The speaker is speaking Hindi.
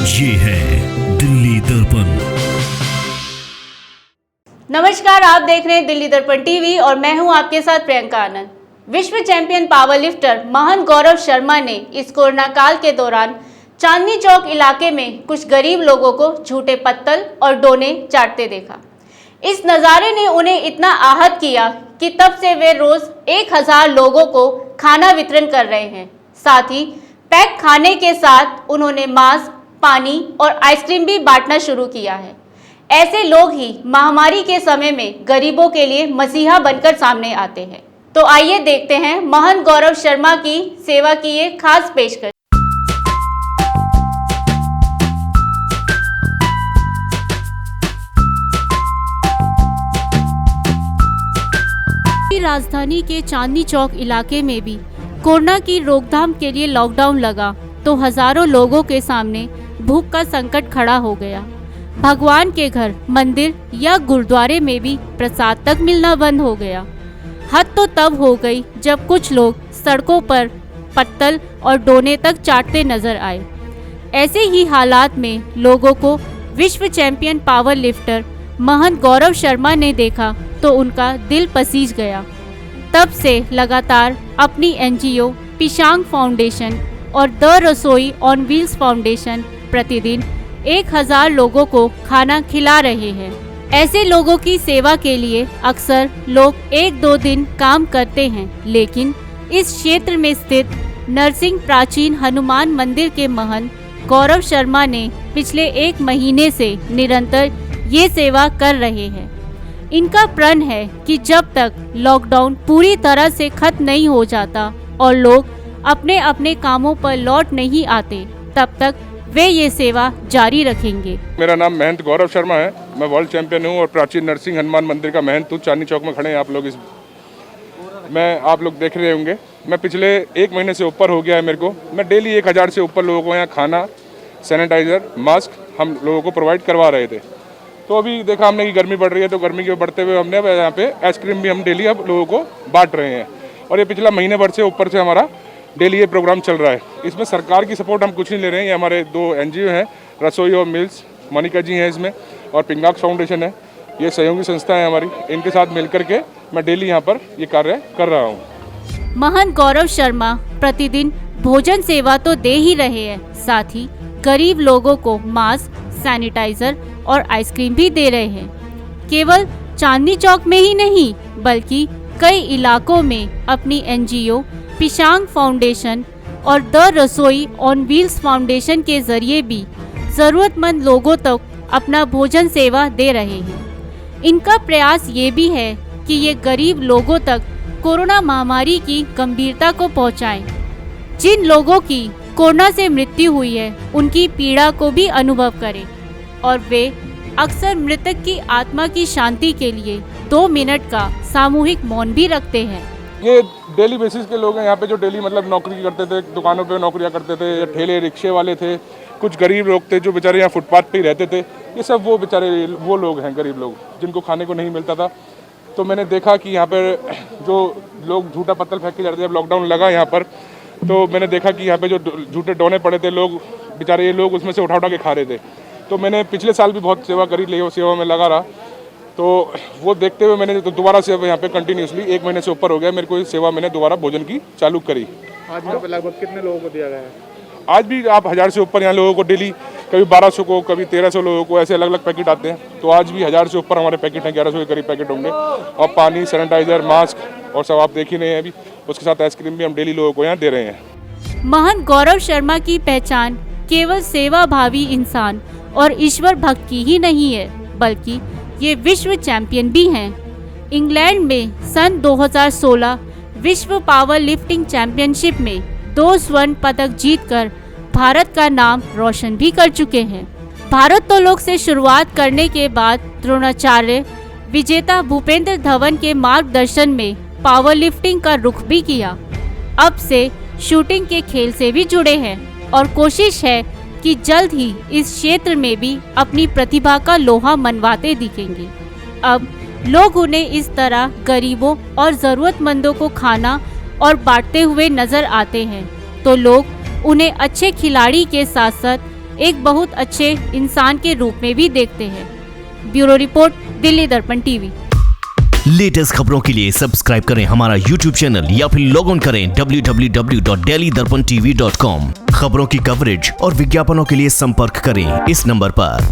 ये है दिल्ली दर्पण। नमस्कार, आप देख रहे हैं दिल्ली दर्पण टीवी और मैं हूं आपके साथ प्रियंका आनंद। विश्व चैंपियन पावर लिफ्टर महंत गौरव शर्मा ने इस कोरोना काल के दौरान चांदनी चौक इलाके में कुछ गरीब लोगों को झूठे पत्तल और डोने चाटते देखा। इस नज़ारे ने उन्हें इतना आहत किया कि तब से वे रोज 1000 लोगों को खाना वितरण कर रहे हैं। साथ ही पैक खाने के साथ उन्होंने मास्क, पानी और आइसक्रीम भी बांटना शुरू किया है। ऐसे लोग ही महामारी के समय में गरीबों के लिए मसीहा बनकर सामने आते हैं। तो आइए देखते हैं महंत गौरव शर्मा की सेवा की ये खास पेशकश। राजधानी के चांदनी चौक इलाके में भी कोरोना की रोकथाम के लिए लॉकडाउन लगा तो हजारों लोगों के सामने भूख का संकट खड़ा हो गया। भगवान के घर, मंदिर या गुरुद्वारे में भी प्रसाद तक मिलना बंद हो गया। हद तो तब हो गई जब कुछ लोग सड़कों पर पत्तल और डोने तक चाटते नजर आए। ऐसे ही हालात में लोगों को विश्व चैंपियन पावर लिफ्टर महंत गौरव शर्मा ने देखा तो उनका दिल पसीज गया। तब से लगातार अपनी एनजीओ पिशांग फाउंडेशन और द रसोई ऑन व्हील्स फाउंडेशन प्रतिदिन 1000 लोगों को खाना खिला रहे हैं। ऐसे लोगों की सेवा के लिए अक्सर लोग 1-2 दिन काम करते हैं, लेकिन इस क्षेत्र में स्थित नरसिंह प्राचीन हनुमान मंदिर के महंत गौरव शर्मा ने पिछले 1 महीने से निरंतर ये सेवा कर रहे हैं। इनका प्रण है कि जब तक लॉकडाउन पूरी तरह से खत्म नहीं हो जाता और लोग अपने अपने कामों पर लौट नहीं आते, तब तक वे ये सेवा जारी रखेंगे। मेरा नाम महंत गौरव शर्मा है। मैं वर्ल्ड चैंपियन हूँ और प्राचीन नरसिंह हनुमान मंदिर का महंत हूँ। चांदनी चौक में खड़े हैं आप लोग। आप लोग देख रहे होंगे, मैं पिछले 1 महीने से ऊपर हो गया है मेरे को। मैं डेली 1000 से ऊपर लोगों को यहाँ खाना, सैनिटाइज़र, मास्क हम लोगों को प्रोवाइड करवा रहे थे। तो अभी देखा हमने कि गर्मी बढ़ रही है, तो गर्मी के बढ़ते हुए हमने यहाँ पे आइसक्रीम भी हम डेली अब लोगों को बांट रहे हैं। और ये पिछला महीने भर से ऊपर से हमारा डेली ये प्रोग्राम चल रहा है। इसमें सरकार की सपोर्ट हम कुछ नहीं ले रहे हैं। ये हमारे 2 एनजीओ हैं, रसोई और मिल्स, मनिका जी हैं इसमें, और पिंगाक फाउंडेशन है। ये सहयोगी संस्था है हमारी। इनके साथ मिलकर के मैं डेली यहाँ पर ये कार्य कर रहा हूँ। महंत गौरव शर्मा प्रतिदिन भोजन सेवा तो दे ही रहे हैं, साथ ही गरीब लोगों को मास्क, सैनिटाइजर और आइसक्रीम भी दे रहे हैं। केवल चांदनी चौक में ही नहीं, बल्कि कई इलाकों में अपनी एनजीओ पिशांग फाउंडेशन और द रसोई ऑन व्हील्स फाउंडेशन के जरिए भी ज़रूरतमंद लोगों तक अपना भोजन सेवा दे रहे हैं। इनका प्रयास ये भी है कि ये गरीब लोगों तक कोरोना महामारी की गंभीरता को पहुंचाएं। जिन लोगों की कोरोना से मृत्यु हुई है, उनकी पीड़ा को भी अनुभव करें और वे अक्सर मृतक की आत्मा की शांति के लिए 2 मिनट का सामूहिक मौन भी रखते हैं। ये डेली बेसिस के लोग हैं यहाँ पे, जो डेली मतलब नौकरी करते थे, दुकानों पे नौकरियाँ करते थे, या ठेले रिक्शे वाले थे। कुछ गरीब लोग थे जो बेचारे यहाँ फुटपाथ पे ही रहते थे। ये सब वो बेचारे वो लोग हैं, गरीब लोग, जिनको खाने को नहीं मिलता था। तो मैंने देखा कि यहाँ पर जो लोग झूठा पत्तल फेंक के जाते थे, जब लॉकडाउन लगा यहाँ पर, तो मैंने देखा कि यहाँ पे जो झूठे डोने पड़े थे, लोग बेचारे ये लोग उसमें से उठा के खा रहे थे। तो मैंने पिछले साल भी बहुत सेवा करी, ले सेवा में लगा रहा। तो वो देखते हुए मैंने तो दोबारा से यहाँ पे कंटिन्यूसली 1 महीने से ऊपर हो गया मेरे को इस सेवा, मैंने दोबारा भोजन की चालू करी। आज यहाँ पे लगभग कितने लोगों को दिया गया है? आज भी आप 1000 से ऊपर यहाँ लोगों को डेली, कभी 1200 को, कभी 1300 लोगों को, ऐसे अलग अलग पैकेट आते हैं। तो आज भी 1000 से ऊपर हमारे पैकेट हैं, 1100 के करीब पैकेट होंगे। और पानी, सैनिटाइजर, मास्क और सब आप देख ही रहे हैं अभी। उसके साथ आइसक्रीम भी हम डेली लोगों को यहाँ दे रहे हैं। महंत गौरव शर्मा की पहचान केवल सेवाभावी इंसान और ईश्वर भक्त की ही नहीं है, बल्कि ये विश्व चैंपियन भी हैं। इंग्लैंड में सन 2016 विश्व पावर लिफ्टिंग चैंपियनशिप में 2 स्वर्ण पदक जीतकर भारत का नाम रोशन भी कर चुके हैं। भारोत्तोलक से शुरुआत करने के बाद द्रोणाचार्य विजेता भूपेंद्र धवन के मार्गदर्शन में पावर लिफ्टिंग का रुख भी किया। अब से शूटिंग के खेल से भी जुड़े हैं और कोशिश है कि जल्द ही इस क्षेत्र में भी अपनी प्रतिभा का लोहा मनवाते दिखेंगे। अब लोग उन्हें इस तरह गरीबों और ज़रूरतमंदों को खाना और बांटते हुए नजर आते हैं, तो लोग उन्हें अच्छे खिलाड़ी के साथ साथ एक बहुत अच्छे इंसान के रूप में भी देखते हैं। ब्यूरो रिपोर्ट, दिल्ली दर्पण टीवी। लेटेस्ट खबरों के लिए सब्सक्राइब करें हमारा YouTube चैनल या फिर लॉग ऑन करें www.delhidarpantv.com। खबरों की कवरेज और विज्ञापनों के लिए संपर्क करें इस नंबर पर।